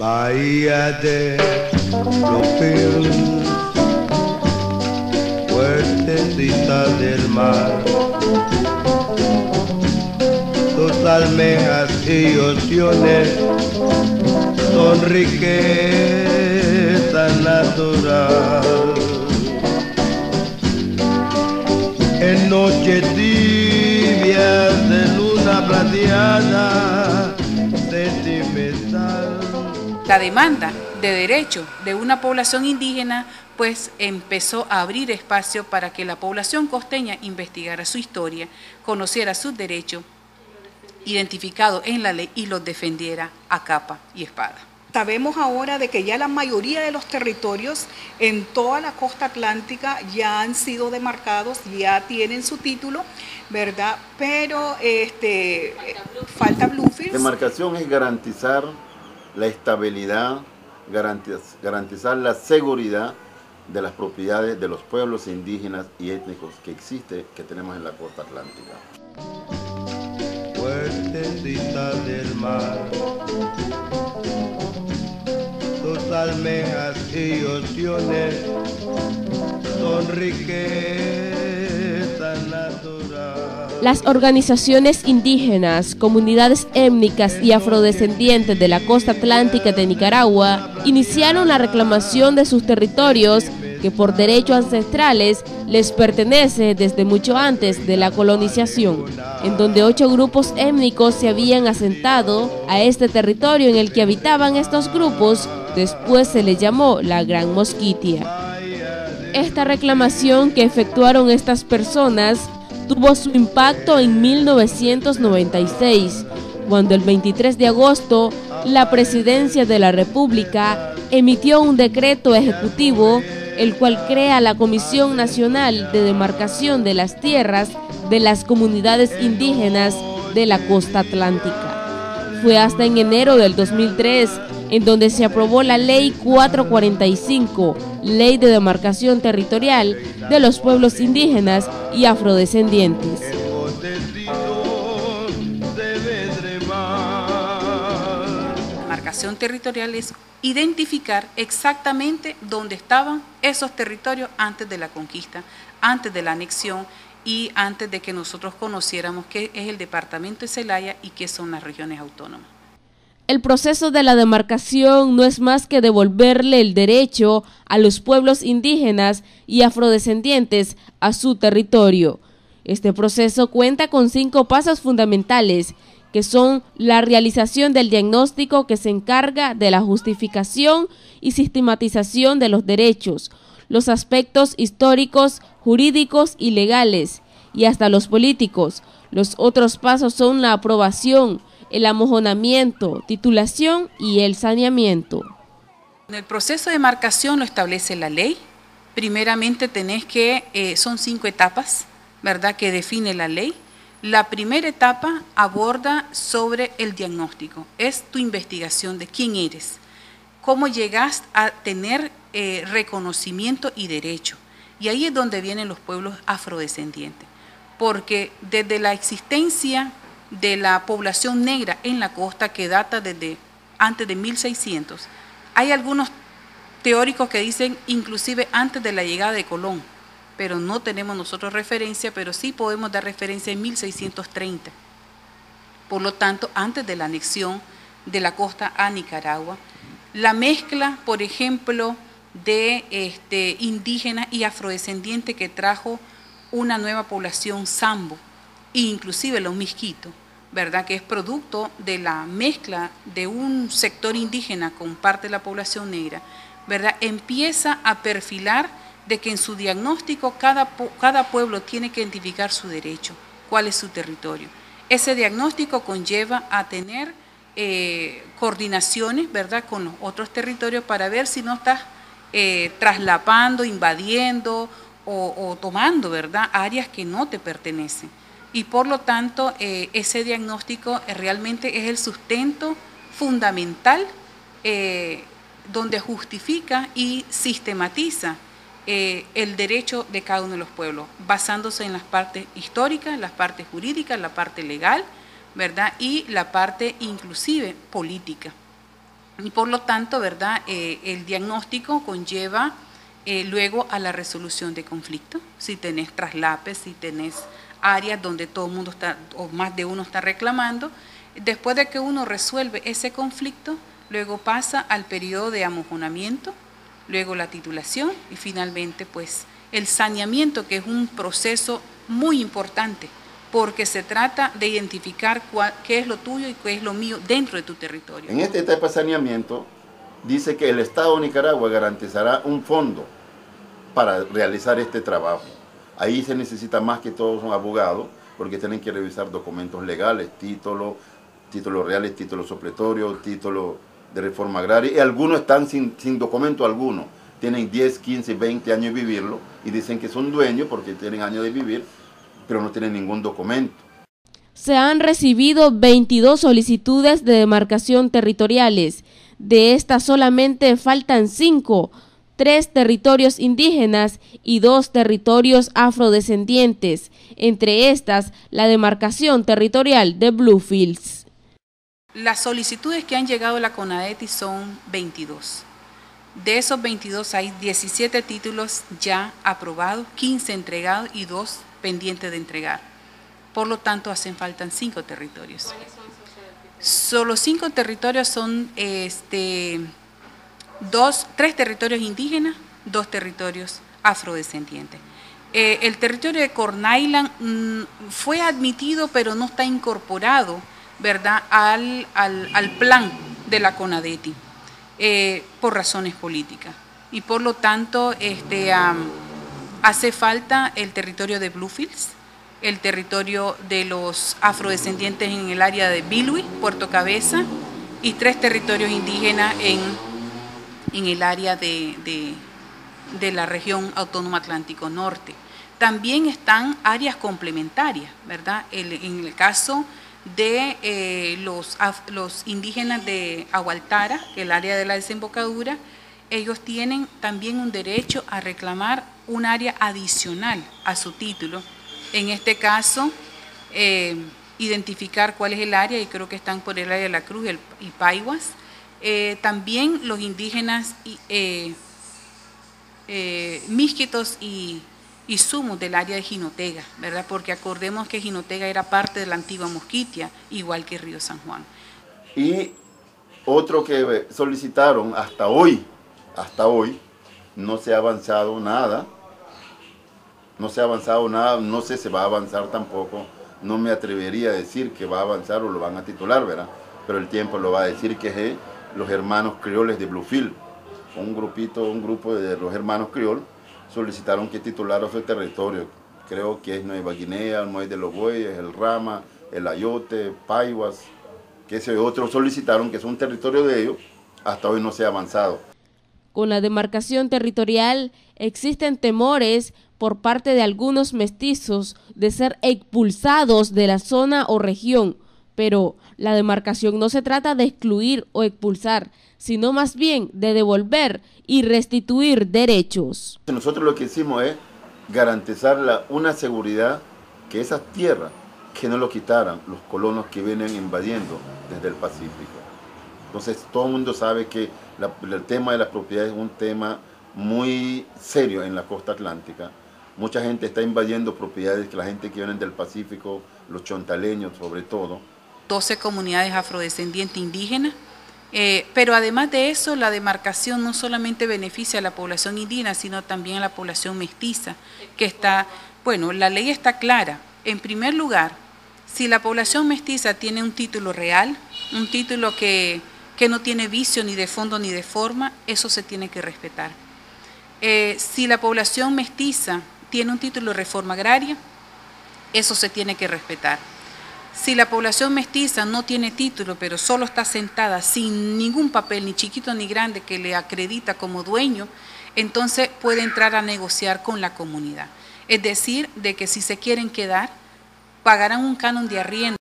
Bahía de Bluefield, fuertecita del mar, tus almejas y ociones son riqueza natural. En noches tibias de luna plateada sentimental. La demanda de derecho de una población indígena pues empezó a abrir espacio para que la población costeña investigara su historia, conociera sus derechos identificados en la ley y los defendiera a capa y espada. Sabemos ahora de que ya la mayoría de los territorios en toda la costa atlántica ya han sido demarcados, ya tienen su título, ¿verdad? Pero falta Bluefield. Demarcación es garantizar la estabilidad, garantizar la seguridad de las propiedades de los pueblos indígenas y étnicos que tenemos en la costa atlántica. Fuertecita del mar, tus almejas y ociones son riqueza natural. Las organizaciones indígenas, comunidades étnicas y afrodescendientes de la costa atlántica de Nicaragua iniciaron la reclamación de sus territorios que por derechos ancestrales les pertenece desde mucho antes de la colonización, en donde 8 grupos étnicos se habían asentado a este territorio en el que habitaban estos grupos. Después se les llamó la Gran Mosquitia. Esta reclamación que efectuaron estas personas tuvo su impacto en 1996, cuando el 23 de agosto la Presidencia de la República emitió un decreto ejecutivo el cual crea la Comisión Nacional de Demarcación de las Tierras de las Comunidades Indígenas de la Costa Atlántica. Fue hasta en enero del 2003 en donde se aprobó la Ley 445, Ley de Demarcación Territorial de los Pueblos Indígenas y Afrodescendientes. Demarcación territorial es identificar exactamente dónde estaban esos territorios antes de la conquista, antes de la anexión y antes de que nosotros conociéramos qué es el departamento de Celaya y qué son las regiones autónomas. El proceso de la demarcación no es más que devolverle el derecho a los pueblos indígenas y afrodescendientes a su territorio. Este proceso cuenta con 5 pasos fundamentales, que son la realización del diagnóstico que se encarga de la justificación y sistematización de los derechos, los aspectos históricos, jurídicos y legales, y hasta los políticos. Los otros pasos son la aprobación, el amojonamiento, titulación y el saneamiento. El proceso de demarcación lo establece la ley. Primeramente son 5 etapas, ¿verdad?, que define la ley. La primera etapa aborda sobre el diagnóstico, es tu investigación de quién eres, cómo llegas a tener reconocimiento y derecho. Y ahí es donde vienen los pueblos afrodescendientes, porque desde la existencia de la población negra en la costa, que data desde antes de 1600, hay algunos teóricos que dicen inclusive antes de la llegada de Colón, pero no tenemos nosotros referencia, pero sí podemos dar referencia en 1630. Por lo tanto, antes de la anexión de la costa a Nicaragua, la mezcla, por ejemplo, de indígenas y afrodescendientes que trajo una nueva población sambo, e inclusive los misquitos, ¿verdad?, que es producto de la mezcla de un sector indígena con parte de la población negra, ¿verdad?, empieza a perfilar de que en su diagnóstico cada pueblo tiene que identificar su derecho, cuál es su territorio. Ese diagnóstico conlleva a tener coordinaciones, ¿verdad?, con los otros territorios para ver si no estás traslapando, invadiendo o tomando, ¿verdad?, áreas que no te pertenecen. Y por lo tanto, ese diagnóstico realmente es el sustento fundamental donde justifica y sistematiza el derecho de cada uno de los pueblos, basándose en las partes históricas, las partes jurídicas, la parte legal, ¿verdad?, y la parte inclusive política, Y por lo tanto, ¿verdad? El diagnóstico conlleva luego a la resolución de conflicto. Si tenés traslapes, si tenés áreas donde todo el mundo está, o más de uno está reclamando, después de que uno resuelve ese conflicto, luego pasa al periodo de amojonamiento, luego la titulación y finalmente pues el saneamiento, que es un proceso muy importante, porque se trata de identificar qué es lo tuyo y qué es lo mío dentro de tu territorio. En esta etapa de saneamiento dice que el Estado de Nicaragua garantizará un fondo para realizar este trabajo. Ahí se necesita más que todo un abogado, porque tienen que revisar documentos legales, títulos reales, títulos supletorios, títulos de reforma agraria, y algunos están sin documento alguno. Tienen 10, 15, 20 años de vivirlo y dicen que son dueños porque tienen años de vivir, pero no tienen ningún documento. Se han recibido 22 solicitudes de demarcación territoriales. De estas solamente faltan 5, 3 territorios indígenas y 2 territorios afrodescendientes, entre estas la demarcación territorial de Bluefields. Las solicitudes que han llegado a la CONADETI son 22. De esos 22 hay 17 títulos ya aprobados, 15 entregados y 2 pendientes de entregar. Por lo tanto, hacen falta 5 territorios. ¿Cuáles son esos territorios? Solo 5 territorios son 3 territorios indígenas, 2 territorios afrodescendientes. El territorio de Corn Island fue admitido, pero no está incorporado, ¿verdad?, al plan de la CONADETI por razones políticas. Y por lo tanto, hace falta el territorio de Bluefields, el territorio de los afrodescendientes en el área de Bilwi, Puerto Cabeza, y 3 territorios indígenas en el área de la región autónoma Atlántico Norte. También están áreas complementarias, ¿verdad? En el caso de los indígenas de Agualtara, que es el área de la desembocadura, ellos tienen también un derecho a reclamar un área adicional a su título. En este caso, identificar cuál es el área, y creo que están por el área de la Cruz y Paiwas. También los indígenas Misquitos y Sumus del área de Jinotega, ¿verdad? Porque acordemos que Jinotega era parte de la antigua Mosquitia, igual que Río San Juan. Y otro que solicitaron hasta hoy, no se ha avanzado nada. No se ha avanzado nada, no sé si va a avanzar tampoco. No me atrevería a decir que va a avanzar o lo van a titular, ¿verdad? Pero el tiempo lo va a decir, que es los hermanos crioles de Bluefields. Un grupo de los hermanos criol solicitaron que titulara su territorio. Creo que es Nueva Guinea, el Muelle de los Bueyes, el Rama, el Ayote, Paiwas, que ese otro solicitaron, que es un territorio de ellos. Hasta hoy no se ha avanzado. Con la demarcación territorial existen temores por parte de algunos mestizos de ser expulsados de la zona o región, pero la demarcación no se trata de excluir o expulsar, sino más bien de devolver y restituir derechos. Nosotros lo que hicimos es garantizar una seguridad, que esas tierras que no lo quitaran los colonos que vienen invadiendo desde el Pacífico. Entonces todo el mundo sabe que el tema de las propiedades es un tema muy serio en la costa atlántica. Mucha gente está invadiendo propiedades, que la gente que viene del Pacífico, los chontaleños sobre todo. 12 comunidades afrodescendientes indígenas, pero además de eso, la demarcación no solamente beneficia a la población indígena, sino también a la población mestiza, que está, bueno, la ley está clara. En primer lugar, si la población mestiza tiene un título real, un título que no tiene vicio ni de fondo ni de forma, eso se tiene que respetar. Si la población mestiza tiene un título de reforma agraria, eso se tiene que respetar. Si la población mestiza no tiene título, pero solo está sentada sin ningún papel, ni chiquito ni grande, que le acredita como dueño, entonces puede entrar a negociar con la comunidad. Es decir, de que si se quieren quedar, pagarán un canon de arriendo.